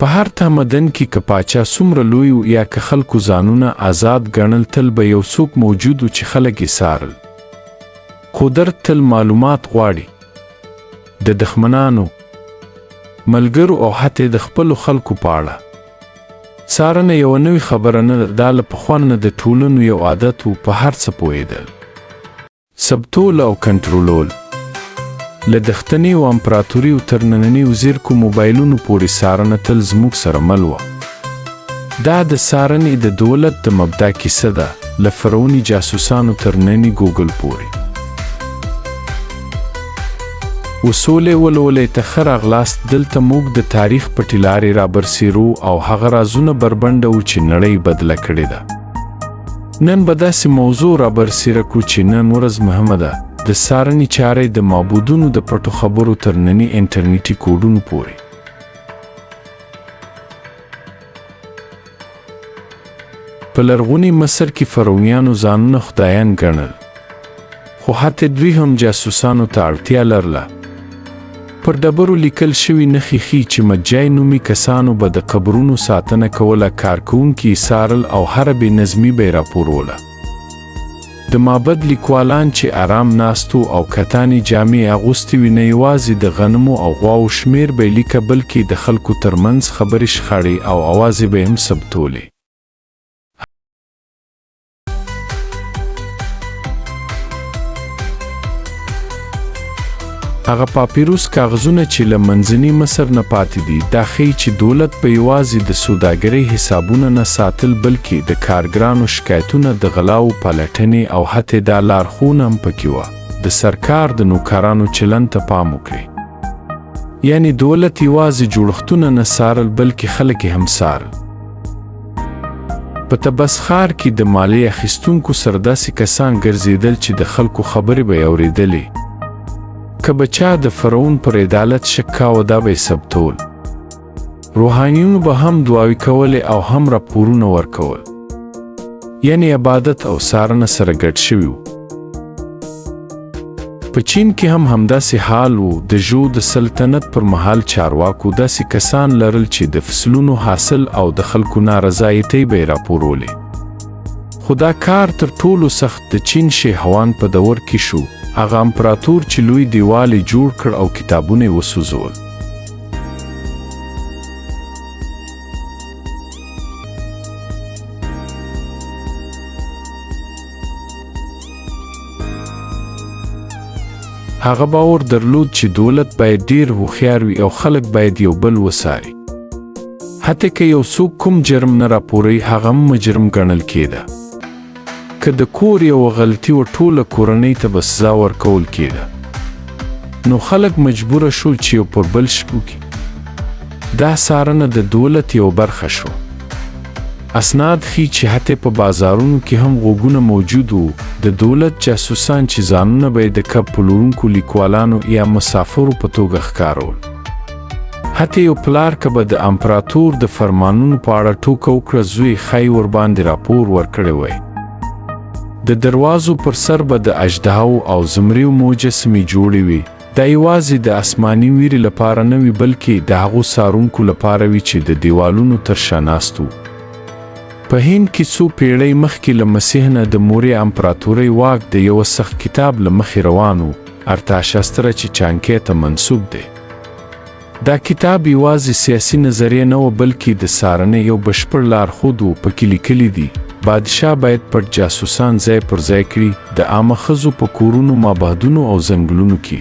په هر تمدن کې که پاچا څومره لوی و یا که خلکو ځانونه آزاد ګڼل تل به یو څوک موجود و چې خلک یې څارل. قدرت تل معلومات غواړي، د دښمنانو، ملګرو او حتی د خپلو خلکو په اړه. څارنه یوه نوې خبره نه ده، دا له پخوا نه د ټولنو یو عادت و، په هر څه پوهېدل، ثبتول او کنټرولول. له دښتني او امپراتوري او تر نننۍ زیرکو موبایلونو پورې څارنه تل زموږ سره مل وه. دا د څارنې د دولت د مبدا کیسه ده، له فرعوني جاسوسانو تر نننۍ ګوګل پورې. وسولې ولولې ته ښه راغلاست. دلته موږ د تاریخ پټې لارې رابرسېرو او هغه رازونه بربنډوو چې نړۍ بدله کړې ده. نن به داسې موضوع رابرسېره کړو چې نن ورځ مهمه ده، د څارنې چارې د معبودونو د پټو خبرو تر ننني انټرنیټي کوډونو پورې. په لرغوني مصر کې فرعونیانو ځانونه خدایان ګڼل، خو حتی دوی هم جاسوسانو ته اړتیا لرله. پر ډبرو لیکل شوي نښې ښیي چې مجای نومي کسانو به د قبرونو ساتنه کوله، کارکوونکي یې څارل او هره بې نظمي به یې راپوروله. د مابد لیکوالان چې آرام ناستو او کتانې جامې اغوستې وي، نه یوازې د غنمو او غواو شمېر به یې لیکه، بلکې د خلکو ترمنځ خبرې شخړې او اوازې به یې هم ثبتولې. هغه پاپیروس کاغذونه چې له منځني مصر نه پاتې دي، دا ښیي چې دولت به یوازې د سوداګرۍ حسابونه نه ساتل، بلکې د کارګرانو شکایتونه، د غلاو پلټنې او حتی دا لارښوونه هم پکې وه، د سرکار د نوکرانو چلند ته پام وکړئ. یعنی دولت یوازې جوړښتونه نه څارل، بلکې خلک یې هم څارل. په تبسخار کې د مالیې اخیستونکو سره داسې کسان ګرځېدل چې د خلکو خبرې به یې اورېدلې. که به چا د فرعون پر عدالت شک کاوه، دا به یې ثبتول. روحانیونو به هم دعاوې کولې او هم راپورونه ورکول. یعنی عبادت او څارنه سره ګډ شوي وو. په چین کې هم همداسې حال و. د ژو د سلطنت پر مهال چارواکو داسې کسان لرل چې د فصلونو حاصل او د خلکو نارضایتۍ به یې راپورولې. خو دا کار تر ټولو سخت د چین شیهوان په دور کې شو، هغه امپراتور چې لوی دیوال یې جوړ کړ او کتابونه یې وسوځول. هغه باور درلود چې دولت باید ډیر هوښیار وي او خلک باید یو بل وڅاري. حتی که یو څوک کوم جرم نه راپوروي، هغه هم مجرم ګڼل کېده. که د کور یوه غلطي و، ټوله کورنۍ ته به سزا ورکول کېده. نو خلک مجبوره شو چې یو پر بل شک وکړي. دا څارنه د دولت یوه برخه شو. اسناد ښیي چې حتی په بازارونو کې هم غوږونه موجود وو، د دولت جاسوسان چې ځانونه به یې د کب پلورونکو لیکوالانو یا مسافرو په توګه ښکارول. حتی یو پلار که به د امپراتور د فرمانونو په اړه ټوکه وکړه، زوی ښایي ورباندې راپور ورکړی وی. د دروازو پر سر به د اژدهاو او زمریو مجسمې جوړې وي. دا یوازې د آسماني ویرې لپاره نه وي، بلکې د هغو څارونکو لپاره وي چې د دیوالونو تر شا ناست وو. په هند کې څو پیړۍ مخکې له مسیح نه د مورې امپراتورۍ واک د یوه سخت کتاب له مخې روان و، ارتاشاستره چې چانکې ته منسوب دی. دا کتاب یوازې سیاسي نظریه نه و، بلکې د څارنې یو بشپړ لارښود و. پکې لیکلي دي بادشاه باید پټ جاسوسان ځای پر ځای کړي، د عامه ښځو په کورونو، مابهدونو او ځنګلونو کې.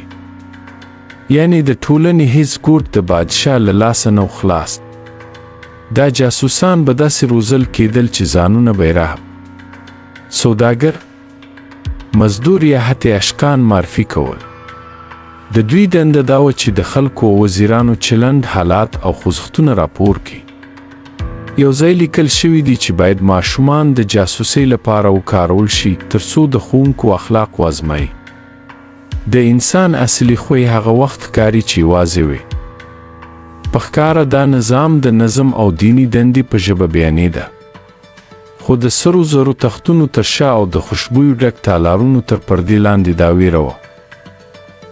یعنی د ټولنې هیڅ ګوټ د بادشاه له لاسه نه خلاص. دا جاسوسان به داسې روزل کېدل چې ځانونه به یې راهب، سوداګر، مزدور یا حتی اشکان معرفي کول. د دوی دنده دا وه چې د خلکو او وزیرانو چلند، حالات او خوځښتونه راپور کړي. یو ځای لیکل شوي دي چې باید ماشومان د جاسوسۍ لپاره وکارول شي ترڅو د ښوونکو اخلاق وازمایي. د انسان اصلي خوی هغه وخت ښکاري چې یوازې وي. په ښکاره دا نظام د نظم او دیني دندې په ژبه بیانېده، خو د سرو زرو تختونو تر شا او د خوشبویو ډک تالارونو تر پردې لاندې دا ویره وه.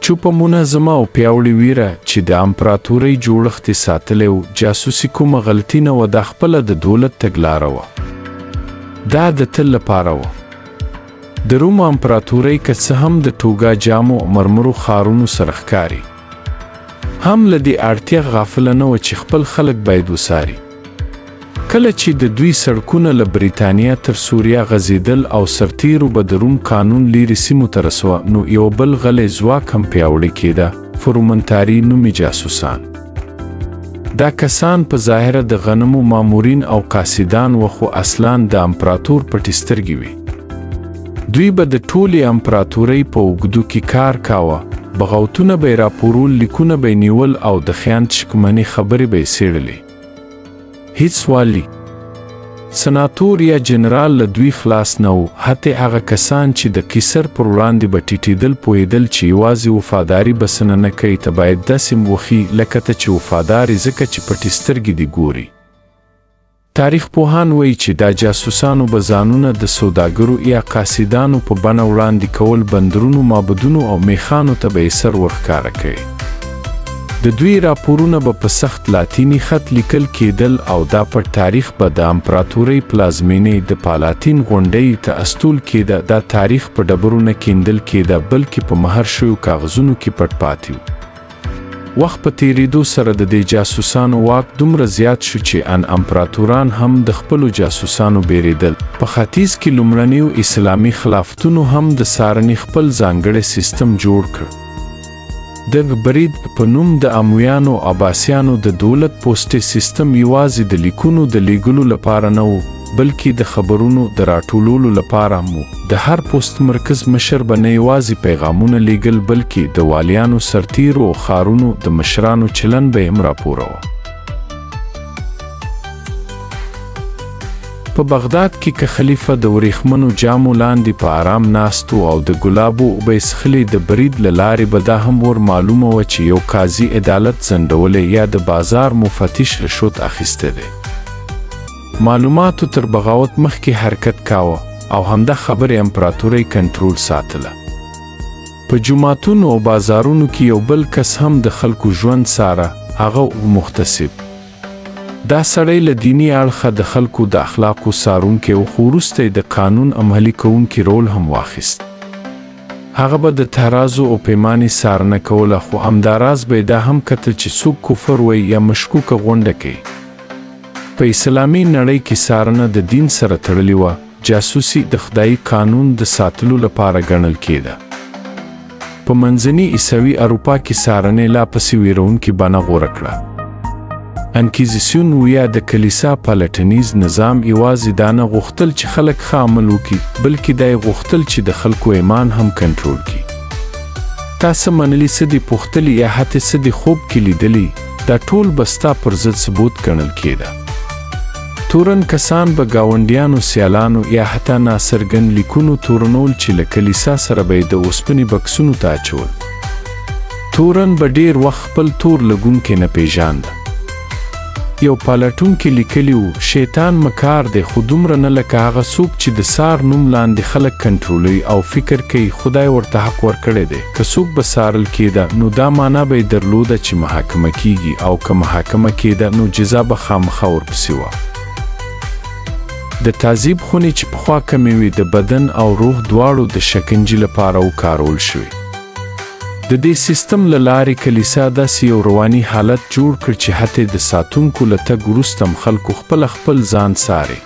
چوپه منظمه او پیاوړې ویره چې د امپراتورۍ جوړښت یې ساتلی و، جاسوسي کومه غلطي نه وه، دا خپله د دولت تګلاره وه. دا د تل لپاره وه. د روم امپراتورۍ که څه هم د توګه جامو او مرمرو ښارونو سره ښکاري، هم له دې اړتیا غافله نه وه چې خپل خلک باید وساري. کله چې د دوی سړکونه له بریتانیا تر سوریا غځېدل او سرتیرو به د روم قانون لیرې سیمو ته رسوه، نو یو بل غلی ځواک هم پیاوړی کېده، فرومنتاري نومي جاسوسان. دا کسان په ظاهره د غنمو مامورین او قاصدان وه، خو اصلاً د امپراتور پټې سترګې وې. دوی به د ټولې امپراتورۍ په اوږدو کې کار کاوه، بغاوتونه به یې راپورول، لیکونه به یې نیول او د خیانت شکمنې خبرې به یې څېړلې. هیڅ والی، سناتور یا جنرال له دوی خلاص نه و. حتی هغه کسان چې د قیصر پر وړاندې به ټیټېدل پوهېدل چې یوازې وفاداري بسنه نه کوي، ته باید داسې وښي لکه ته چې وفادار یې، ځکه چې پټې سترګې دې ګوري. تاریخ پوهان وایي چې دا جاسوسانو به ځانونه د سوداګرو یا قاصدانو په بڼه وړاندې کول، بندرونو، معبدونو او میخانو ته به یې سر ورښکاره کوي. د دوی راپورونه به په سخت لاتیني خط لیکل کېدل او دا پټ تاریخ به د امپراتورۍ پلازمینې د پالاتین غونډۍ ته استول کېده. دا تاریخ په ډبرو نه کیندل کېده، بلکې په مهر شویو کاغذونو کې پټ پاتې و. وخت په تیریدو سره د دې جاسوسانو واک دومره زیات شو چې ان امپراتوران هم د خپلو جاسوسانو بیریدل. په ختیځ کې لومړنیو اسلامي خلافتونو هم د څارنې خپل ځانګړی سیستم جوړ کړ. د برید په نوم د امویانو عباسیانو د دولت پوسټي سیستم یوازې د لیکونو د لیږلو لپاره نه و، بلکې د خبرونو د راټولولو لپاره هم و. د هر پوسټ مرکز مشر به نه یوازې پیغامونه لیږل، بلکې د والیانو، سرتیرو او ښارونو د مشرانو چلند به یې هم راپوروه. په بغداد کې که خلیفه د ورېښمنو جامو لاندې په آرام ناست و او د ګلابو اوبه یې څښلې، د برید له لارې به دا هم ور معلومه وه چې یو قاضي عدالت ځنډولی یا د بازار مفتش رشوت اخیستی دی. معلوماتو تر بغاوت مخکې حرکت کاوه او همدا خبرې امپراتورۍ کنټرول ساتله. په جوماتونو او بازارونو کې یو بل کس هم د خلکو ژوند څاره، هغه محتسب. دا سړی له دیني اړخه د خلکو د اخلاقو څارونکی و، خو وروسته د قانون عملي کوونکي رول هم واخیست. هغه به د ترازو او پیمانې څارنه کوله، خو همداراز به یې دا هم کتل چې څوک کفر وایي یا مشکوکه غونډه کوي. په اسلامي نړۍ کې څارنه د دین سره تړلې وه. جاسوسي د خدایي قانون د ساتلو لپاره ګڼل کېده. په منځني عیسوي اروپا کې څارنې لا پسې ویرونکې بڼه غوره کړه. انکیزیسیون یا د کلیسا پلټنیز نظام یوازې دا نه غوښتل چې خلک ښه عمل وکړي، بلکې دا یې غوښتل چې د خلکو ایمان هم کنټرول کړي. تا څه منلي، څه دې پوښتلي یا حتی څه دې خوب کې لیدلي، دا ټول به ستا پر ضد ثبوت ګڼل کېده. تورن کسان به ګاونډیانو، سیالانو یا حتی ناڅرګند لیکونو تورنول چې له کلیسا سره به یې د اوسپنې بکسونو ته اچول. تورن به ډېر وخت خپل تور لګونکی نه پیژانده. یو پالټونکي لیکلي وو، شیطان مکار دی، خو دومره نه لکه هغه څوک چې د څار نوم لاندې خلک کنټرولوي او فکر کوي خدای ورته حق ورکړی دی. که څوک به څارل کېده، نو دا معنا به یې درلوده چې محاکمه کېږي، او که محاکمه کېده، نو جزا به خامخا ورپسې وه. د تعذیب خونې چې پخوا کمې وې، د بدن او روح دواړو د شکنجې لپاره وکارول شوې. د دې سیستم له لارې کلیسا داسې یو رواني حالت جوړ کړ چې حتی د ساتونکو له تګ وروسته هم خلکو خپل ځان څاري.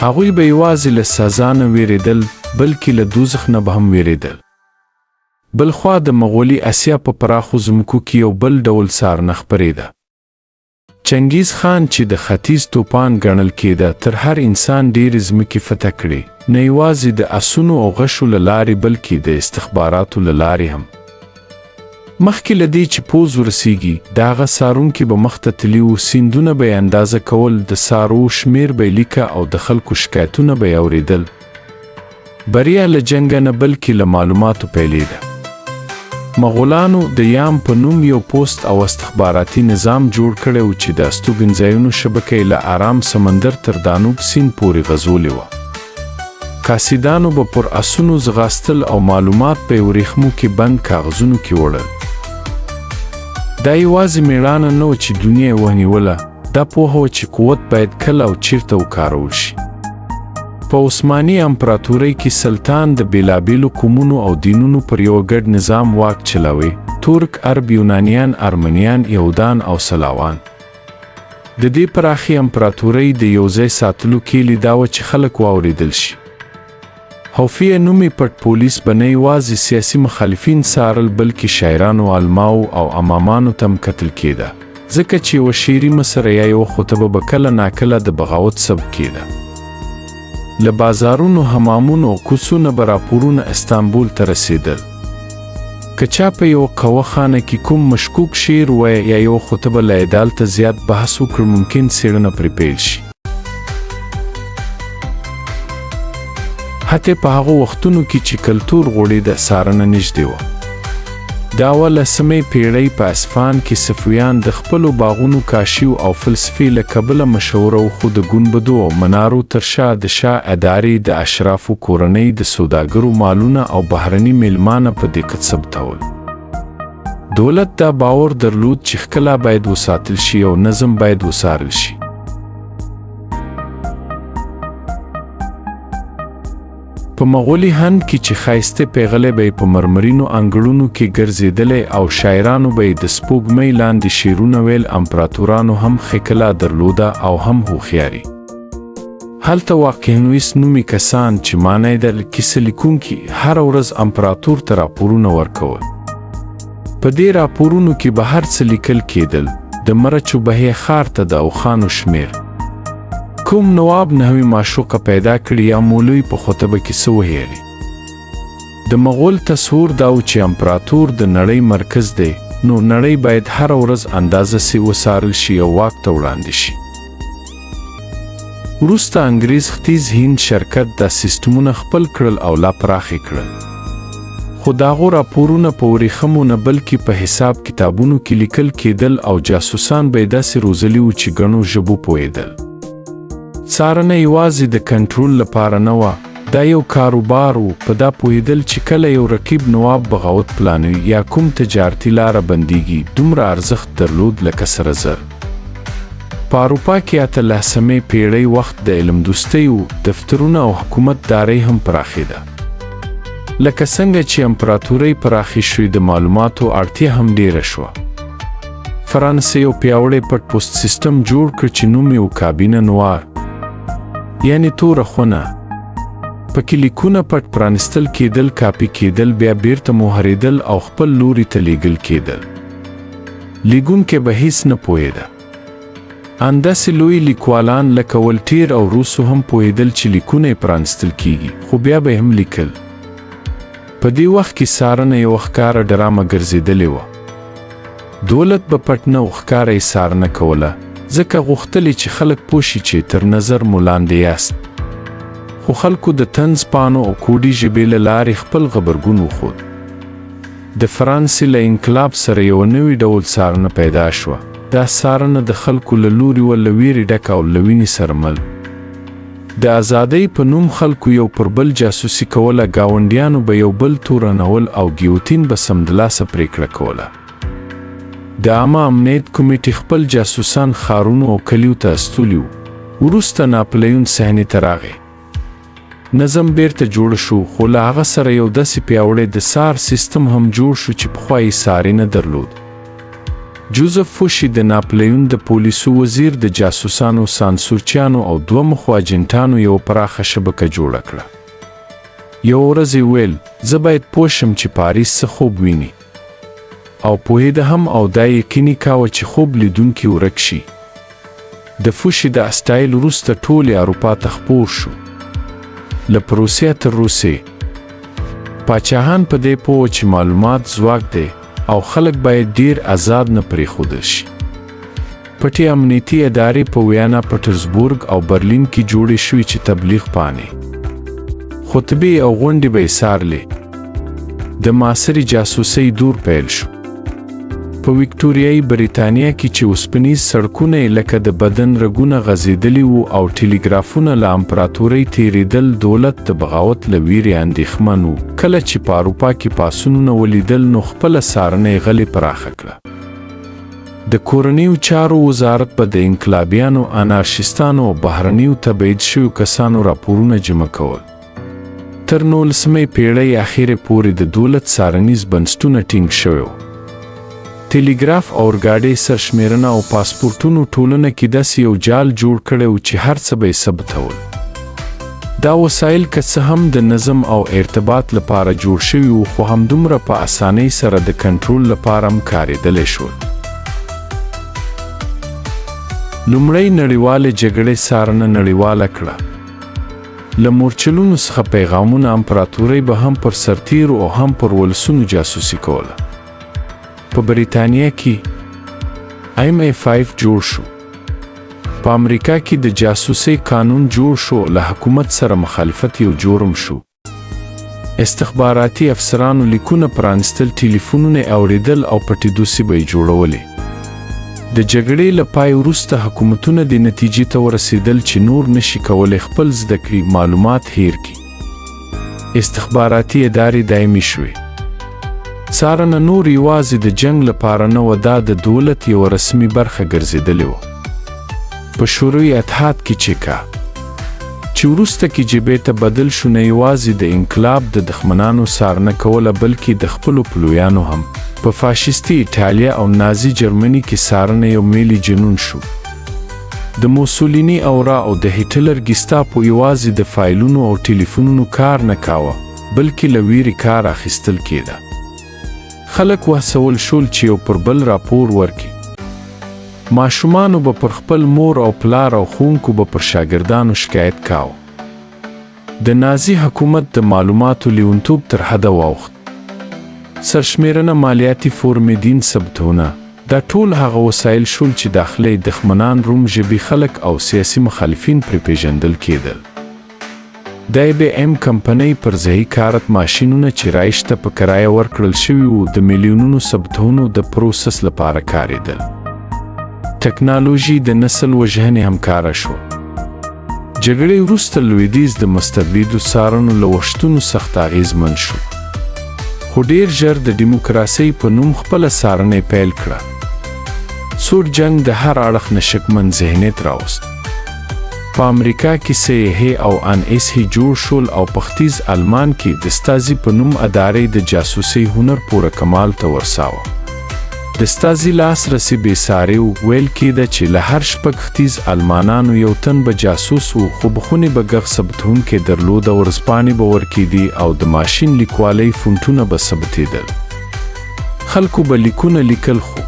هغوی به یوازې له سزا نه ویرېدل، بلکې له دوزخ نه به هم ویرېدل. بلخوا د مغولي اسیا په پراخو ځمکو کې یو بل ډول څارنه خپرېده. چنګیز خان چې د ختیځ توپان ګڼل کېده، تر هر انسان ډېرې ځمکې فتح کړې، نه یوازې د اسونو او غشو له لارې، بلکې د استخباراتو له لارې هم. مخکې له دې چې پوز ورسیږي، د هغه څارونکي به مخ ته تللي وو، سیندونه به یې اندازه کول، د څارو شمېر به یې لیکه او د خلکو شکایتونه به یې اورېدل. بریا له جنګه نه، بلکې له معلوماتو پیلېده. مغولانو د یام په نوم یو پوسټ او استخباراتي نظام جوړ کړی و چې د استوګنځایونو شبکه یې له آرام سمندر تر دانوب سیند پورې غځولې وه. قاصدانو به پر اسونو ځغاستل او معلومات په ورېښمو کې بند کاغذونو کې وړل. دا یوازې مېړانه نه وه چې دنیا یې ونیوله، دا پوهه وه چې قوت باید کله او چیرته وکارول شي. په عثماني امپراتورۍ کې سلطان د بېلابېلو قومونو او دینونو پر یوه ګډ نظام واک چلاوي: ترک، عرب، یونانیان، ارمنیان، یهودان او سلاوان. د دې پراخې امپراتورۍ د یو ځای ساتلو کیلي دا وه چې خلک واورېدل شي. حوفیه نومې پټ پولیس به نه یوازې سیاسي مخالفین څارل، بلکې شاعرانو، علماو او امامانو ته هم کتل کېده، ځکه چې یوه شعري مصره یا یوه خطبه به کله ناکله د بغاوت سبب کېده. له بازارونو، حمامونو او کوڅو نه به راپورونه استانبول ته رسېدل. که چا په یوه قهوه خانه کې کوم مشکوک شعر ووایه یا یوه خطبه له اعدال ته زیات بحث وکړ، ممکن څېړنه پرې پیل شي. حتی په هغو وختونو کې چې کلتور غوړېده، څارنه نږدې وه. د 18مې پېړۍ په اصفهان کې صفویان د خپلو باغونو، کاشیو او فلسفې له کبله مشهوره وو، خو د ګنبدو او منارو تر شا د شاه ادارې، د اشرافو کورنۍ، د سوداګرو مالونه او بهرني میلمانه په دقت ثبتول. دولت دا باور درلود چې ښکلا باید وساتل شي او نظم باید وڅارل شي. په مغلي هند کې چې ښایسته پیغلې به یې په مرمرینو انګړونو کې ګرځېدلې او شاعرانو به یې د سپوږمۍ لاندې شعرونه ویل، امپراتورانو هم ښکلا درلوده او هم هوښیاري. هلته واقعنویس نومي کسان چې معنی د کیسه لیکونکي هره ورځ امپراتور ته راپورونه ورکول. په دې راپورونو کې به هر څه لیکل کېدل، د مرچو بهې ښار ته د اوښانو شمېر، کوم نواب نحوي معشوقه پیدا کړي یا مولوي په خطبه کې څه وهیلي. د مغول تصور دا و چې امپراتور د نړۍ مرکز دی، نو نړۍ باید هره ورځ اندازه سي وڅارل شي او واک ته وړاندې شي. وروسته انګریز ختیځ هند شرکت دا سیستمونه خپل کړل او لا پراخې کړل. خو د هغو راپورونه په ورېښمو نه بلکې په حساب کتابونو کې لیکل کېدل او جاسوسان به یې داسې روزلي وو چې ګڼو ژبو پوهېدل. څارنه یوازې د کنټرول لپاره نه وه، دا یو کاروبار و. په دا پوهېدل چې کله یو رقیب نواب بغاوت پلانوي یا کوم تجارتي لاره بندیږي، دومره ارزښت درلود لکه سره زر. په اروپا کې 18مې پېړۍ وخت د علم دوستۍ و، دفترونه او حکومت دارۍ هم پراخېده. لکه څنګه چې امپراتورۍ پراخې شوې، د معلوماتو اړتیا هم ډېره شوه. فرانسې یو پیاوړی پټ پوسټ سیستم جوړ کړ چې نوم یې و کابینه نوار، یعنی توره خونه. پکې لیکونه پټ پرانستل کېدل، کاپي کېدل، بیا بیرته مهرېدل او خپل لوري ته لیږل کېدل. لیږونکی به هیڅ نه پوهېده. انداسې لوی لیکوالان لکه ولټیر او روسو هم پوهېدل چې لیکونه یې پرانستل کېږي، خو بیا به یې هم لیکل. په دې وخت کې څارنه یوه ښکاره ډرامه ګرځېدلې وه. دولت به پټ نه و، ښکاره یې څارنه کوله، ځکه غوښتلې چې خلک پوه شي چې تر نظر مو لاندې یاست. خو خلکو د طنز پاڼو او کوډي ژبې له لارې خپل غبرګون وښود. د فرانسې له انقلاب سره یوه نوي ډول څارنه پیدا شوه. دا څارنه د خلکو له لوري وه له ویرې ډکه او له وینې سره مل. د ازادۍ په نوم خلکو یو پر بل جاسوسي کوله، ګاونډیانو به یو بل تورنول او ګیوتین به سمدلاسه پرېکړه کوله. د عامه امنیت کمیټې خپل جاسوسان ښارونو او کلیو ته استولي وو. وروسته ناپلیون صحنې ته راغی. نظم بیرته جوړ شو، خو له هغه سره یو داسې پیاوړی د څار سیستم هم جوړ شو چې پخوا یې څاري نه درلود. جوزف فوشي د ناپلیون د پولیسو وزیر د جاسوسانو، سانسورچیانو او دوه مخو اجنټانو یو پراخه شبکه جوړه کړه. یو ورځ یې ویل، زه باید پوه شم چې پاریس څه خوب ویني، او پوهېده هم او دا یقیني کاوه چې خوب لیدونکي ورک شي. د فوشي د اسټایل وروسته ټولې اروپا ته خپور شو، له پروسیا تر روسیې. پاچاهان په دې پوه چې معلومات ځواک دی او خلک باید ډیر آزاد نه پرېښودل شي. پټې امنیتي ادارې په ویانا، پټرزبورګ او برلین کې جوړې شوې چې تبلیغ پاڼې، خطبې او غونډې به یې څارلې. د معاصرې جاسوسۍ دور پیل شو. په ویکټوریایي بریتانیا کې چې اوسپنیز سړکونه یې لکه د بدن رګونه غځېدلي وو او ټیلیګرافونه له امپراتورۍ تېرېدل، دولت د بغاوت له ویرې اندېښمن و. کله چې په اروپا کې پاڅونونه ولیدل نو خپله څارنه یې غلې پراخه کړه. د کورنیو چارو وزارت به د انقلابیانو، انارشیستانو او بهرنیو تبعید شویو کسانو راپورونه جمع کول. تر 19مې پیړۍ اخرې پورې د دولت څارنیز بنسټونه ټینګ شوي وو. ټیلیګراف، اورګاډي، سرشمېرنه او پاسپورټونو ټولنه کې داسې یو جال جوړ کړی و چې هر څه به یې ثبتول. دا وسایل که څه هم د نظم او ارتباط لپاره جوړ شوي وو، خو همدومره په اسانۍ سره د کنټرول لپاره هم کارېدلی شول. لومړۍ نړیوالې جګړې څارنه نړیواله کړه. له مورچلونو څخه پیغامونه امپراتورۍ به هم پر سرتیرو او هم پر ولسونو جاسوسي کوله. په بریتانیا کې MI5 جوړ شو. په امریکا کې د جاسوسۍ قانون جوړ شو. له حکومت سره مخالفت یو جرم شو. استخباراتي افسرانو لیکونه پرانستل، ټلیفونونه اوریدل او پټیدوسي به یې جوړولې. د جګړې له پای وروسته حکومتونه دې نتیجې ته ورسېدل چې نور نشي کولی خپل زده کړي معلومات هیر کړي. استخباراتي ادارې دایمي شوې. څارنه نور یوازې د جنگ لپاره نه وه، دا د دولت یوه رسمي برخه ګرځېدلې وه. په شوروي اتحاد کې چې وروسته KGB ته بدل شو، نه یوازې د انقلاب د دښمنانو څارنه کوله بلکې د خپلو پلویانو هم. په فاشیستي ایټالیا او نازي جرمني کې څارنه یو ملي جنون شو. د موسولیني اورا او د هټلر ګیستاپو یوازې د فایلونو او ټلیفونونو کار نه کاوه بلکې له ویرې کار اخیستل کېده. خلک وهڅول شول چې یو پر بل راپور ورکړي. ماشومانو به پر خپل مور او پلار او ښوونکو به پر شاګردانو شکایت کاوه. د نازي حکومت د معلوماتو لیونتوب تر حده واوښت. سرشمېرنه، مالیاتي فورمې، دین ثبتونه، دا ټول هغه وسایل شول چې داخلي دښمنان، روم ژبي خلک او سیاسي مخالفین پرې پېژندل کېدل. د IBM کمپنۍ پر ځایي کارت ماشینونه چې رایشته په کرایه ورکړل شوي وو د میلیونونو ثبتونو د پروسس لپاره کارېدل. ټکنالوژي د نسل وژنې همکاره شوه. جګړې وروسته لویدیځ د مستبدو څارنو له وحشتونو سخت اغېزمن شو. خو ډېر ژر د ډیموکراسۍ په نوم خپله څارنه پیل کړه. سوړ جنگ د هر اړخ نه شکمن ذهنیت راوست. په امریکا کې CIA او NSA جوړ شول او په ختیځ آلمان کې د ستازي په نوم ادارې د جاسوسۍ هنر پوره کمال ته ورساوه. د ستازي لاسرسي بې ساري و. ویل کېده چې له هر شپږ ختیځ آلمانانو یو تن به جاسوس و، خو بخونې به غږ ثبتونکی درلود، ورځپاڼې به ورکېدې او د ماشین لیکوالۍ فونټونه به ثبتېدل. خلکو به لیکونه لیکل خو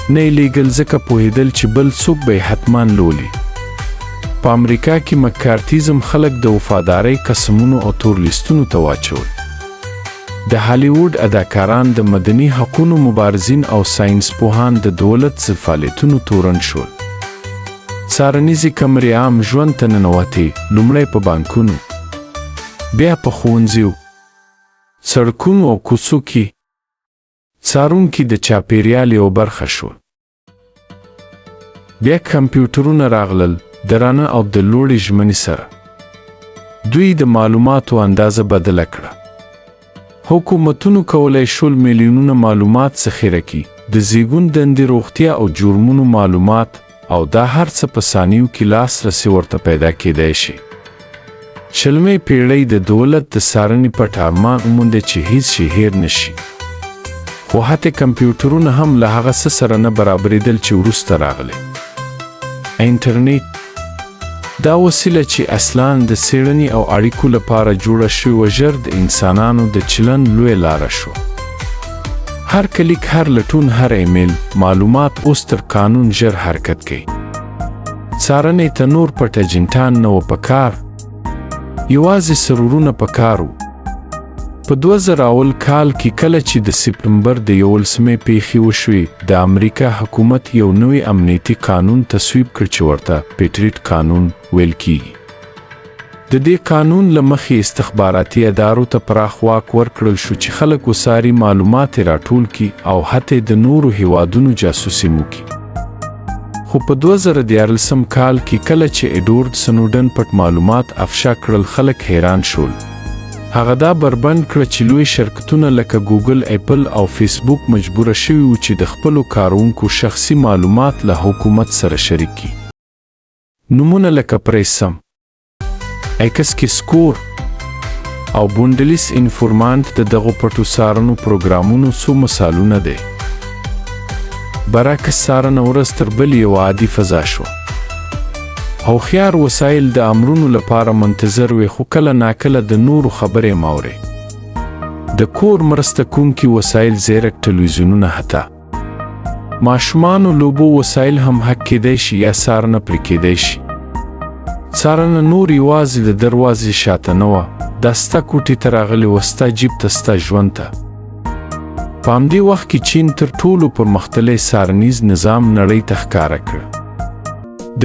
نه یې لیږل ځکه پوهېدل چې بل څوک به یې حتماً لولي. په امریکا کې مکارتیزم خلک د وفادارۍ قسمونو او تورلیستونو ته واچول. د هالیووډ اداکاران، د مدني حقونو مبارزین او ساینس پوهان د دولت ضد فعالیتونو تورن شول. څارنیزې کمرې عام ژوند ته ننوتې، لومړی په بانکونو، بیا په ښوونځیو، سړکونو او کوڅو کې. څارونکي د چاپېریال یوه برخه شول. بیا کمپیوټرونه راغلل، درانه او د لوړې ژمنې سره. دوی د معلوماتو اندازه بدله کړه. حکومتونو کولی شول میلیونونه معلومات ذخیره کړي، د زیږون، دندې، روغتیا او جرمونو معلومات، او دا هر څه په ثانیو کې لاسرسي ورته پیدا کېدای شي. شلمې پیړۍ د دولت د څارنې پټ ارمان ومونده چې هیڅ شی هیر نشي. خو حتی کمپیوټرونه هم له هغه څه سره نه برابرېدل چې وروسته راغلی. انټرنیټ، دا وسیله چې اصلاً د څېړنې او اړیکو لپاره جوړه شوې وه، ژر د انسانانو د چلند لویه لاره شوه. هر کلیک، هر لټون، هر ایمیل معلومات اوس تر قانون ژر حرکت کوي. څارنې ته نور پټ ایجنټان نه وه پکار، یوازې سرورونه پکار وو. په 2000 کال کې کله چې د سپتمبر د 11 پیښې وشوې، د امریکا حکومت یو نوی امنیتي قانون تصویب کړ چې ورته پیټریټ قانون ویل کیږي. د دې قانون له مخې استخباراتي ادارو ته پراخ واک ورکړل شو چې خلک وڅاري، معلومات یې راټول کړي او حتی د نورو هیوادونو جاسوسي وکړي. خو په 2014 کال کې کله چې ایډوارډ سنوډن پټ معلومات افشا کړل، خلک حیران شول. هغه دا بربند کړه چې لوی شرکتونه لکه ګوګل، اپل او فیسبوک مجبوره شوي وو چې د خپلو کارونکو شخصي معلومات له حکومت سره شریک کړي. نومونه لکه پریسم، ایکس کې سکور او بونډلیس انفورمانت د دغو پټو څارنو پروګرامونو څو مثالونه دی. برعکس څارنه ورځ تر بلې یوه عادي فضا شوه. هوښیار وسایل د امرونو لپاره منتظر وي، خو کله ناکله د نورو خبرې ماوري. د کور مرسته کوونکي وسایل، زیرک تلویزیونونه، حتی ماشومانو لوبو وسایل هم حق کېدی شي یا څارنه پرې کېدی شي. څارنه نور یوازې د دروازې شاته نه وه، دا ستا کوټې ته راغلې وه، ستا جیب ته، ستا ژوند ته. په همدې وخت کې چین تر ټولو پرمختللی څارنیز نظام نړۍ ته ښکاره کړ.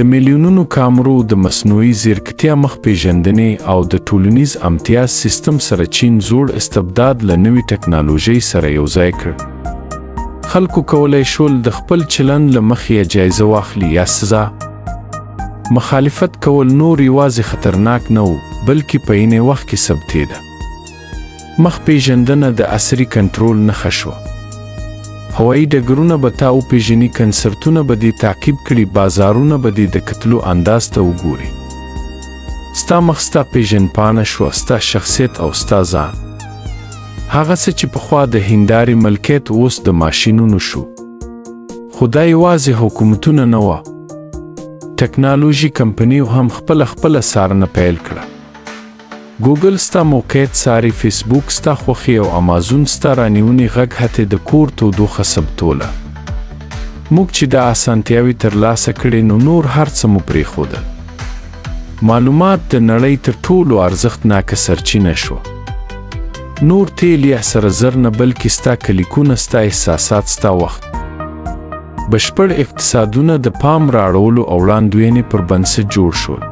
د میلیونونو کامرو، د مصنوعي ځیرکتیا مخ پېژندنې او د ټولنیز امتیاز سیستم سره چین زوړ استبداد له نوې ټکنالوژۍ سره یوځای کړ. خلکو کولی شول د خپل چلند له مخې یا جایزه واخلي یا سزا. مخالفت کول نور یوازې خطرناک نه و، بلکې په عین وخت کې ثبتېده. مخ پېژندنه د عصري کنټرول نښه شوه. هوایي ډګرونه به تا وپېژني، کنسرتونه به دې تعقیب کړي، بازارونه به دې د کتلو انداز ته وګوري. ستا مخ ستا پېژندپاڼه شوه، ستا شخصیت او ستا ځان. هغه څه چې پخوا د هندارې ملکیت اوس د ماشینونو شو. خو دا یوازې حکومتونه نه وه، ټکنالوژي کمپنیو هم خپله څارنه پیل کړه. ګوګل ستا موقعیت څاري، فیسبوک ستا خوښي او امازون ستا رانیونې غږ حتی د کور تودوخه ثبتوله. موږ چې دا اسانتیاوې ترلاسه کړې، نو نور هر څه مو پرېښودل. معلومات د نړۍ تر ټولو ارزښتناکه سرچینه شوه. نور تیل یا سره زر نه، بلکې ستا کلیکونه، ستا احساسات، ستا وخت. بشپړ اقتصادونه د پام راړولو او وړاندوینې پر بنسټ جوړ شول.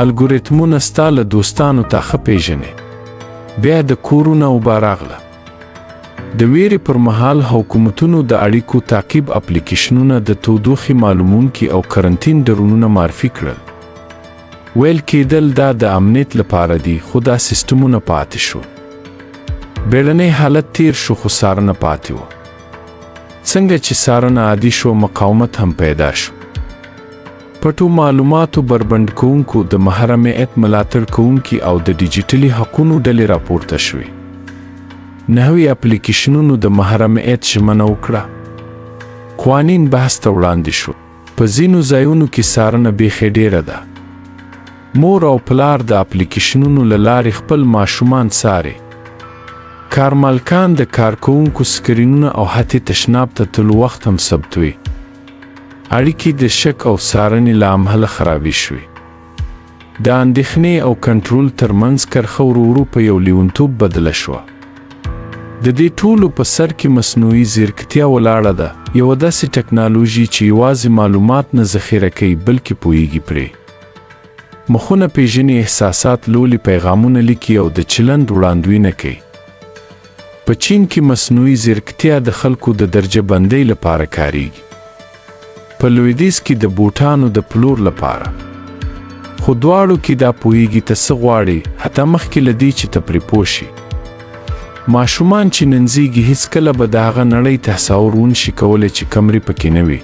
الګوریتمونه ستا له دوستانو ته ښه پېژنې. بیا د کورونه اوبه راغله. د ویرې پر مهال حکومتونو د اړیکو تعقیب اپلیکیشنونه، د تودوخې معلومونکي او کرنټین ډرونونه معرفي کړل. ویل کېدل دا د امنیت لپاره دي، خو دا سیستمونه پاتې شو. بیړنی حالت تیر شو، خو څارنه پاتې وه. څنګه چې څارنه عادي شو، مقاومت هم پیدا شو. پټو معلوماتو بربند کوونکو، د محرمیت ملاتړ کوونکي او د ډیجیټلي حقونو ډلې راپورته شوې. نحوي اپلیکیشنونو د محرمیت ژمنه وکړه. قوانین بحث ته وړاندې شو. په ځینو ځایونو کې څارنه بیخي ډیره ده. مور او پلار د اپلیکیشنونو له لارې خپل ماشومان څاري. کارمالکان د کارکوونکو سکرینونه او حتی تشناب ته تلو وخت هم ثبتوي. اړیکې د شک او څارنې له امله خرابې شوې. د اندېښنې او کنټرول ترمنځ کرښه ورو ورو په یو لیونتوب بدله شوه. د دې ټولو په سر کې مصنوعي ځیرکتیا ولاړه ده، یوه داسې ټکنالوژي چې یوازې معلومات نه ذخیره کوي، بلکې پوهیږي پرې. مخونه پېژني، احساسات لولي، پیغامونه لیکي او د چلند وړاندوینه کوي. په چین کې مصنوعي ځیرکتیا د خلکو د درجه بندۍ لپاره کاریږي. په لویدیځ کې د بوټانو د پلور لپاره. خو دواړو کې دا پوهیږي ته څه غواړي، حتی مخکې له دې چې ته پرې پوه شي. ماشومان چې ننځېږي، هیڅکله به د هغه نړۍ تصور ونشي کولی چې کمرې پکې نه وي.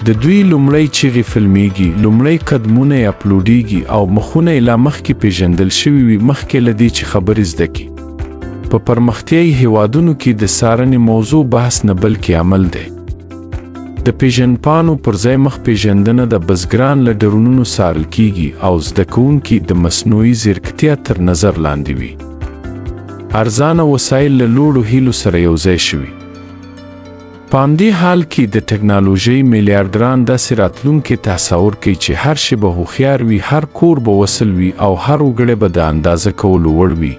د دوی لومړی چیغې فلمیږي، لومړی قدمونه یې اپلوډیږي او مخونه یې لا مخکې پېژندل شوي وي، مخکې له دې چې خبرې زده کړي. په پرمختیایي هیوادونو کې د څارنې موضوع بحث نه، بلکې عمل دی. د پېژندپاڼو پر ځای مخ پېژندنه د بزګران له ډرونونو څارل کېږي او زده کوونکي د مصنوعي ځیرکتیا تر نظر لاندې وي. ارزانه وسایل له لوړو هیلو سره یوځای شوي. په همدې حال کې د ټکنالوژۍ میلیاردران داسې راتلونکي تصور کوي چې هر شی به هوښیار وي، هر کور به وصل وي او هر وګړی به د اندازه کولو وړ وي.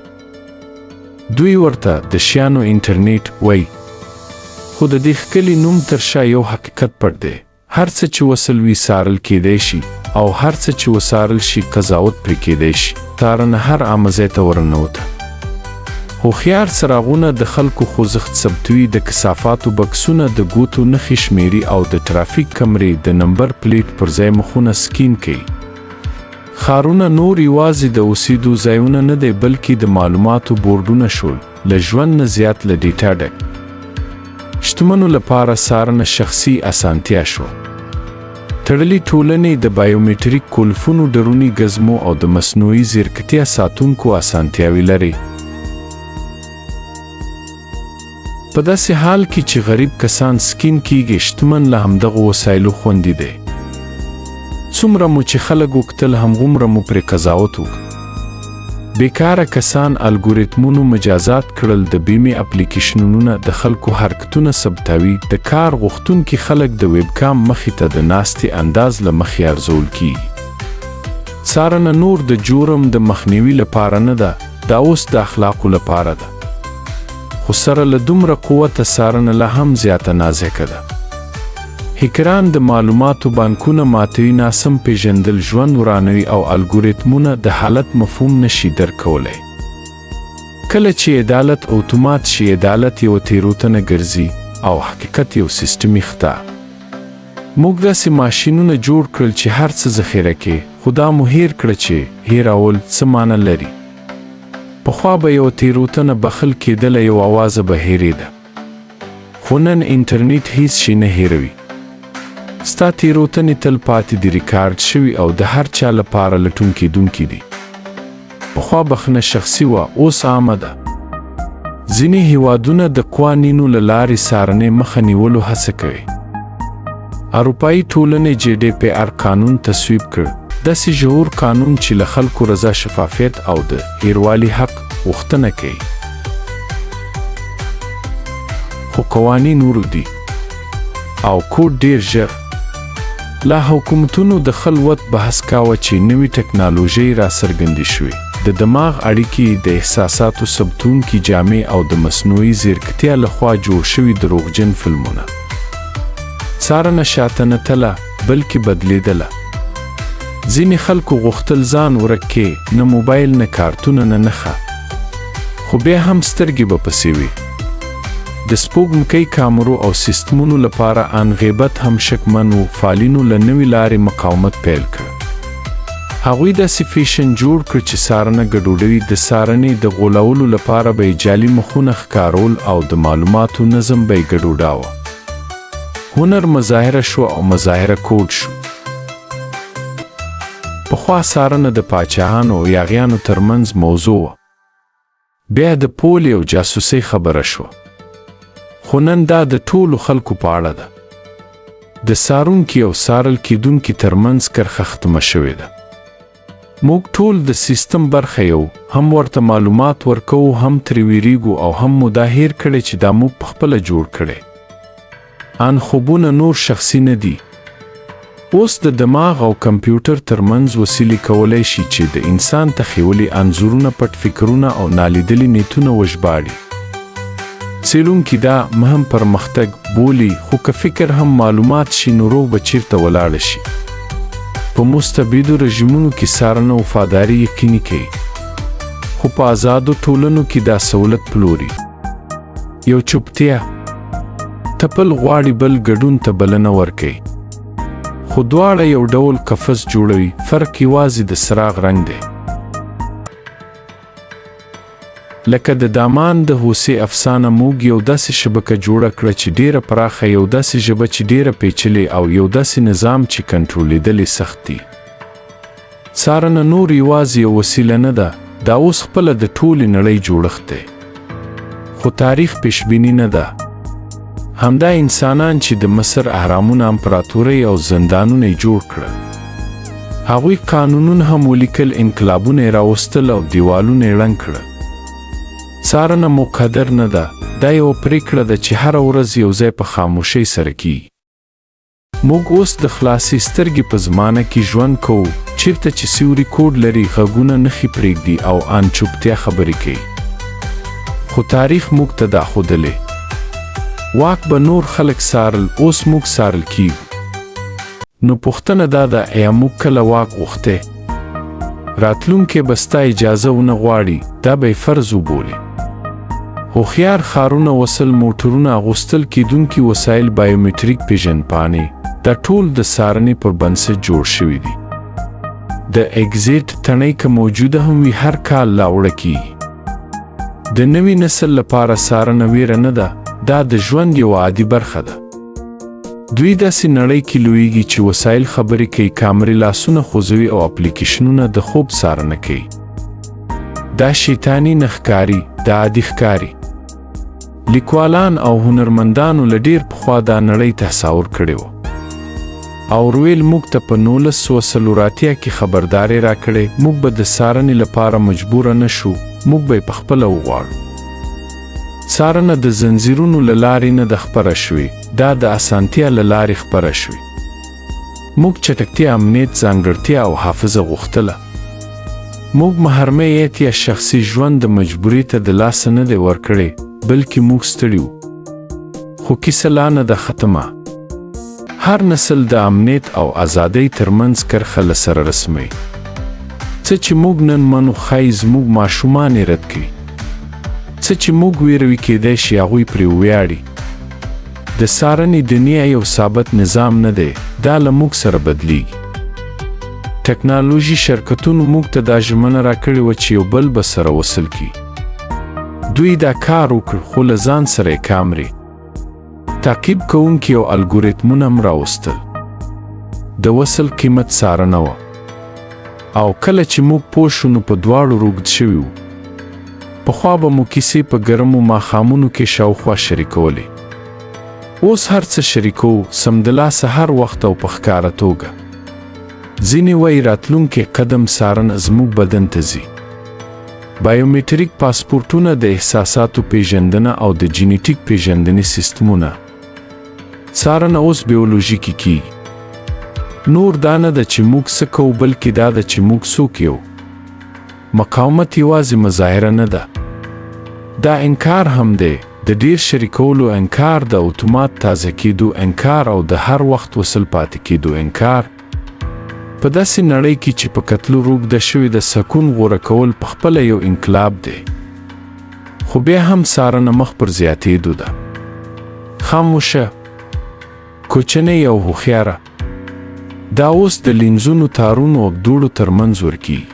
دوی ورته د شیانو انټرنیټ وایي. خو د دې ښکلي نوم تر شا یو حقیقت پټ دی. هر څه چې وصل وي څارل کېدی شي او هر څه چې وڅارل شي قضاوت پرې کېدی شي. څارنه هر عامه ځای ته ورننوته. هوښیار څراغونه د خلکو خوځښت ثبتوي، د کثافاتو بکسونه د ګوتو نښې شمېري او د ټرافیک کمرې د نمبر پلیټ پر ځای مخونه سکین کوي. ښارونه نور یوازې د اوسېدو ځایونه نه دی بلکې د معلوماتو بورډونه شول، له ژوند نه زیات له ډیټا ډک. شتمنو لپاره څارنه شخصي اسانتیا شوه. تړلې ټولنې د بایومټریک کولفونو، ډروني ګزمو او د مصنوعي ځیرکتیا ساتونکو اسانتیاوې لري. په داسې حال کې چې غریب کسان سکین کیږي، شتمن له همدغو وسایلو خوندي دی. څومره مو چې خلک وکتل همغومره مو پرې قضاوت وکړ. بیکاره کسان الګوریتمونو مجازات کړل، د بیمې اپلیکیشنونه د خلکو حرکتونه ثبتوي، د کار غوښتونکي خلک د ویبکام مخې ته د ناستې انداز له مخې ارزول کیږي. څارنه نور د جرم د مخنیوي لپاره نه ده، دا اوس د اخلاقو لپاره ده. خو سره له دومره قوته څارنه لا هم زیاته نازکه ده. هکران د معلوماتو بانکونه ماتوي، ناسم پېژندل ژوند ورانوي او الګوریتمونه د حالت مفهوم نشي درکولی. کله چې عدالت اتومات شي، عدالت یوه تېروتنه ګرځي او حقیقت یو سیستمي خطا. موږ داسې ماشینونه جوړ کړل چې هر څه ذخیره کړي، خو دا مو هیر کړه چې هیرول څه معنی لري. پخوا به یوه تېروتنه بخښل کېدله، یو اوازه به هېرېده. خو نن انټرنیټ هیڅ شی نه هېروي. ستا تېروتنې تل پاتې دي، ریکارډ شوي او د هر چا لپاره لټون کېدونکي دي. پخوا بخښنه شخصي وه، اوس عامه ده. ځینې هیوادونه د قوانینو له لارې څارنې مخه نیولو هڅه کوي. اروپایي ټولنې GDPR قانون تصویب کړ، داسې ژور قانون چې له خلکو رضا، شفافیت او د هیروالي حق غوښتنه کوي. خو قوانین ورو دي او کوډ ډېر ژر. لا حکومتونو د خلوت بحث کاوه چې نوې ټکنالوژي را څرګندې شوې، د دماغ اړیکې، د احساساتو ثبتونکي جامې او د مصنوعي ځیرکتیا لخوا جوړ شوي دروغجن فلمونه. څارنه شاته نه تله بلکې بدلېدله. ځینې خلکو غوښتل ځان ورک کړي، نه موبایل نه کارتونه نه نښه، خو بیا هم سترګې به پسې وي. د سپوږمکۍ کامرو او سیستمونو لپاره ان غیبت هم شکمن و. فعالینو له نوې لارې مقاومت پیل کړ. هغوی داسې فیشن جوړ کړ چې څارنه ګډوډوي. د څارنې د غولولو لپاره به یې جعلي مخونه ښکارول او د معلوماتو نظم به یې ګډوډاوه. هنر مظاهره شو او مظاهره کوډ شو. پخوا څارنه د پاچاهانو او یاغیانو ترمنځ موضوع وه، بیا د پولې او جاسوسۍ خبره شوه. خو نن دا د ټولو خلکو په اړه ده. د څارونکي او څارل کېدونکي ترمنځ کرښه ختمه شوې ده. موږ ټول د سیستم برخه یو، هم ورته معلومات ورکوو، هم ترې ویریږو او هم مو دا هیر کړی چې دا موږ پخپله جوړ کړی. ان خوبونه نور شخصي نه دي. اوس د دماغ او کمپیوټر ترمنځ وسیلې کولی شي چې د انسان تخیلي انځورونه، پټ فکرونه او نالیدلي نیتونه وژباړي. څېړونکي دا مهم پرمختګ بولي، خو که فکر هم معلومات شي نو روغ به چیرته ولاړه شي. په مستبدو رژیمونو کې څارنه وفاداري یقیني کوي، خو په آزادو ټولنو کې دا سہولت پلوري. یو چوپتیا، تپل غواړي بل ګډون ته بلنه ورکوي، خو دواړه یو ډول قفس جوړوي. فرق یوازې د څراغ رنګ دی. لکه د دامان د هوسۍ افسانه، موږ یو داسې شبکه جوړه کړه چې ډیره پراخه، یو داسې ژبه چې ډیره پیچلې او یو داسې نظام چې کنټرولېدل یې سخت دي. څارنه نور یوازې یو وسیله نه ده، دا اوس خپله د ټولې نړۍ جوړښت دی. خو تاریخ پیشبیني نه ده. همدا انسانان چې د مصر اهرامونه، امپراتوري او زندانونه یې جوړ کړل. هغوی قانونونه هم ولیکل، انقلابونه یې راوستل او دیوالونه یې ړنګ کړل. څارنه مقدر نه ده، دا یوه پرېکړه ده چې هره ورځ یو ځای په خاموشۍ سره کیږي. موږ اوس د خلاصې سترګې په زمانه کې ژوند کوو، چیرته چې سیوري کوډ لري، غږونه نښې پرېږدي او ان چوپتیا خبرې کوي. خو تاریخ موږ ته دا ښودلی، واک به نور خلک څارل، اوس موږ څارل کیږو. نو پوښتنه دا ده ایا موږ کله واک غوښتی؟ راتلونکی به ستا اجازه ونه غواړي، دا به یې فرض وبولي. هوښیار ښارونه، وسل موټرونه، اغوستل کیدونکي وسایل، بایومټریک پېژندپاڼې، دا ټول د څارنې پر بنسټ جوړ شوي دي. د اګزیټ تڼۍ که موجوده هم وي هر کال لاوړه کیږي. د نوي نسل لپاره څارنه ویره نه ده، دا د ژوند یوه عادي برخه ده. دوی داسې نړۍ کې لویږي چې وسایل خبرې کوي، کامرې لاسونه خوځوي او اپلیکیشنونه د خوب څارنه کوي. دا شیطاني نه ښکاري، دا عادي ښکاري. لیکوالان او هنرمندانو له ډېر پخوا دا نړۍ تصور کړې وه. اورویل موږ ته په 1940 کې خبرداری راکړې موږ به د څارنې لپاره مجبوره نه شو، موږ به یې پخپله وغواړو. څارنه د زنځیرونو له لارې نه ده خپره شوې، دا د اسانتیا له لارې خپره شوې. موږ چټکتیا، امنیت، ځانګړتیا او حافظه غوښتله. موږ محرمیت یا شخصي ژوند د مجبوري ته د لاسه نه دی ورکړی، بلکې موږ ستړي وو. خو کیسه لا نه ده ختمه. هر نسل د امنیت او ازادۍ ترمنځ کرښه له سره رسموي. څه چې موږ نن منو ښایي زموږ ماشومان یې رد کړي. څه چې موږ ویروي کیدای شي هغوی پرې وویاړي. د څارنې دنیا یو ثابت نظام نه دی، دا له موږ سره بدلیږي. ټکنالوژي شرکتونو موږ ته دا ژمنه راکړې وه چې یو بل به سره وصل کړي. دوی دا کار وکړ، خو له ځان سره یې کامرې، تعقیب کوونکي او الګوریتمونه هم راوستل. د وصل قیمت څارنه وه. او کله چې موږ پوه شو نو په دواړو روږد شوي وو. پخوا به مو کیسې په ګرمو ماښامونو کې شاوخوا شریکولې. اوس هر څه شریکوو، سمدلاسه، هر وخت او په ښکاره توګه. ځینې وایي راتلونکی قدم څارنه زموږ بدن ته ځي. بایومټریک پاسپورټونه، د احساساتو پېژندنه او د جینیټیک پېژندنې سیستمونه. څارنه اوس بیولوژیکي کیږي. نور دا نه ده چې موږ څه کوو، بلکې دا ده چې موږ څوک یو. مقاومت یوازې مظاهره نه ده، دا انکار هم دی، د ډیر شریکولو انکار، د اتومات تازه کېدو انکار او د هر وخت وصل پاتې کېدو انکار. په داسې نړۍ کې چې په کتلو روږده شوې د سکون غوره کول پخپله یو انقلاب دی. خو بیا هم څارنه مخ پر زیاتېدو ده. خاموشه، کوچنۍ او هوښیاره. دا اوس د لینزونو، تارونو او دوړو ترمنځ ورکیږي.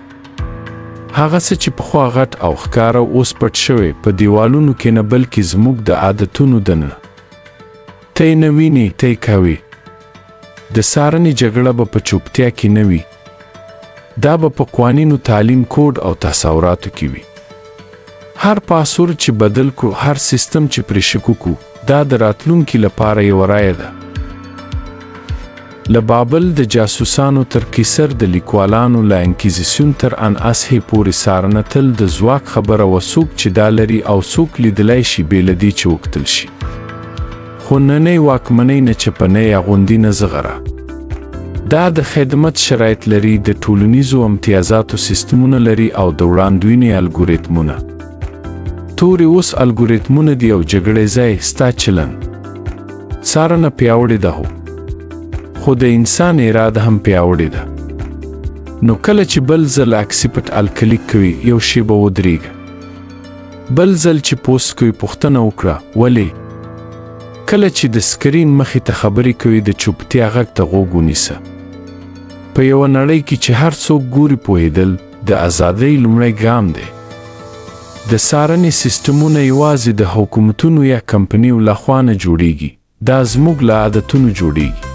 هغه څه چې پخوا غټ او ښکاره اوس پټ شوی په دیوالونو کې نه، بلکې زموږ د عادتونو دننه. ته یې نه وینې، ته یې کوې. د څارنې جګړه به په چوپتیا کې نه وي، دا به په قوانینو، تعلیم، کوډ او تصوراتو کې وي. هر پاسورډ چې بدل کړو، هر سیستم چې پرې شکو کړو، دا د راتلونکي لپاره یوه رایه ده. له بابل د جاسوسانو تر قیصر د لیکوالانو، له انکیزیسیون تر ان اصحې پورې څارنه تل د ځواک خبره وه. څوک چې دا لري او څوک لیدلی شي بې له دې چې وکتل شي. خو نننۍ واکمنۍ نه چپنۍ اغوندي نه زغره. دا د خدمت شرایط لري، د ټولنیزو امتیازاتو سیستمونه لري او د وړاندوینې الګوریتمونه. تورې اوس الګوریتمونه دي او جګړې ځای ستا چلن. څارنه پیاوړې ده، خو د انسان اراده هم پیاوړې ده. نو کله چې بل ځل اکسپټ الکلیک کوي، یو شیبه ودرېږه. بل ځل چې پوسټ کوي، پوښتنه وکړه ولې. کله چې د سکرین مخې ته خبرې کوي، د چوپتیا غږ ته غوږ ونیسه. په یوه نړۍ کې چې هر څوک ګوري، پوهېدل د ازادۍ لومړی ګام دی. د څارنې سیستمونه یوازې د حکومتونو یا کمپنیو لخوا نه جوړیږي، دا زموږ له عادتونو جوړیږي.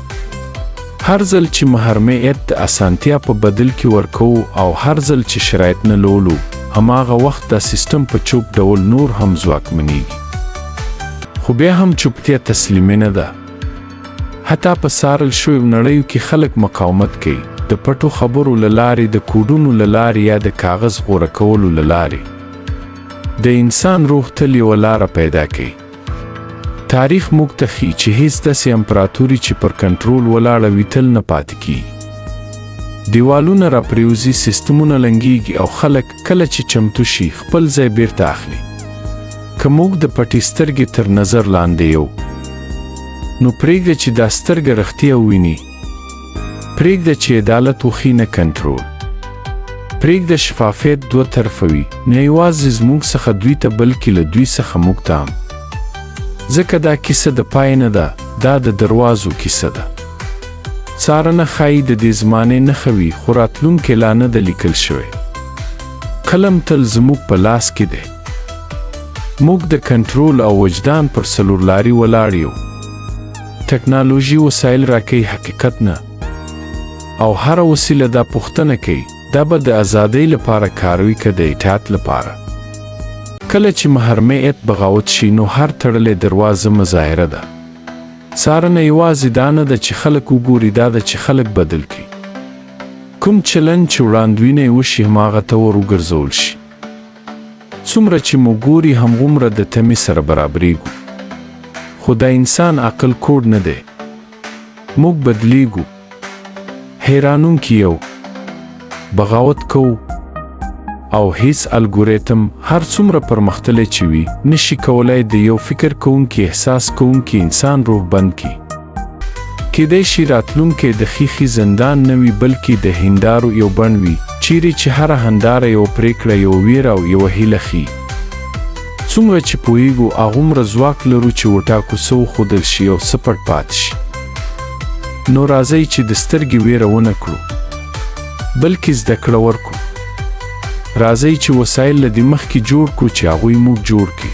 هر ځل چې محرمیت د اسانتیا په بدل کې ورکوو او هر ځل چې شرایط نه لولو، هماغه وخت دا سیستم په چوپ ډول نور هم ځواکمنېږي. خو بیا هم چوپتیا تسلیمي نه ده. حتی په څارل شویو نړیو کې خلک مقاومت کوي، د پټو خبرو له لارې، د کوډونو له لارې یا د کاغذ غوره کولو له لارې. د انسان روح تل یوه لاره پیدا کوي. تاریخ موږ ته ښیي چې هیڅ داسې امپراتوري چې پر کنټرول ولاړه وي تل نه پاتې کیږي. دیوالونه راپریوزي، سیستمونه لنګیږي او خلک کله چې چمتو شي خپل ځای بیرته اخلي. که موږ د پټې سترګې تر نظر لاندې یو، نو پرېږده چې دا سترګه رښتیا وویني. پرېږده چې عدالت وښي نه کنټرول. پرېږده شفافیت دوه طرفه وي، نه یوازې زموږ څخه دوی ته بلکې له دوی څخه موږ ته هم. ځکه دا کیسه د پای نه ده، دا د دروازو کیسه ده. څارنه ښایي د دې زمانې نښه وي، خو راتلونکی لا نه ده لیکل شوی. قلم تل زموږ په لاس کې دی. موږ د کنټرول او وجدان پر څلورلاري ولاړ یو. ټکنالوژي وسایل راکوي، حقیقت نه. او هره وسیله دا پوښتنه کوي، دا به د ازادۍ لپاره کاروي که د اطاعت لپاره؟ کله چې محرمیت بغاوت شي نو هر تړلې دروازه مظاهره ده. څارنه یوازې دا نه ده چې خلک وګوري، دا ده چې خلک بدل کړي. کوم چلند چې وړاندوینه یې وشي هماغه ته ور وګرځول شي. څومره چې موږ ګوري همغومره د تمې سره برابرېږو. خو د انسان عقل کوډ نه دی. موږ بدلیږو. حیرانونکي یو. بغاوت کوو او هیڅ الګوریتم هر څومره پرمختللی چې وي نشي کولای د یو فکر کوونکي، احساس کوونکي انسان روح بند کړي. کیدای شي راتلونکی د ښیښې زندان نه وي بلکې د هندارو یو بڼ وي، چیرې چې هره هنداره یو پرېکړه، یو ویره او یوه هیله ښیي. څومره چې پوهیږو هغومره ځواک لرو چې وټاکو څه وښودل شي او څه پټ پاتې شي. نو راځئ چې د سترګې ویره ونه کړو بلکې زده کړه ورکړو. راځئ چې وسایل له دې مخکې جوړ کړو چې هغوی موږ جوړ کړي.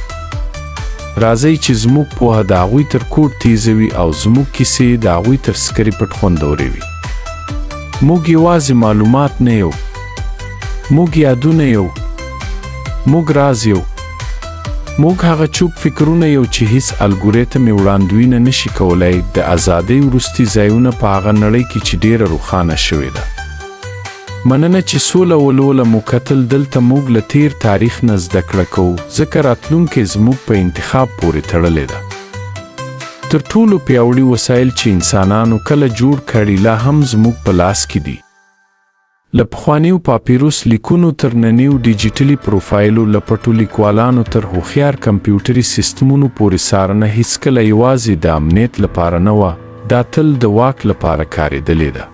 راځئ چې زموږ پوهه د هغوی تر کوډ تیزه وي او زموږ کیسې د هغوی تر سکرې پټ خوندورې وي. موږ یوازې معلومات نه یو، موږ یادونه یو، موږ راز یو، موږ هغه چوپ فکرونه یو چې هیڅ الګوریتم یې وړاندوینه نشي کولای. د ازادۍ وروستي ځایونه په هغه نړۍ کې چې ډېره روښانه شوې ده. مننه چې سوله ولوله مو کتل. دلته موږ له تیر تاریخ نه زده کړه کوو، ځکه راتلونکی زموږ په انتخاب پورې تړلی ده. تر ټولو پیاوړي وسایل چې انسانانو کله جوړ کړي لا هم زموږ په لاس کې دي. له پخوانیو پاپیروس لیکونو تر نننیو ډیجیټلي پروفایلو، له پټو لیکوالانو تر هوښیار کمپیوټري سیستمونو پورې څارنه هیڅکله یوازې د امنیت لپاره نه وه، دا تل د واک لپاره کارېدلې ده.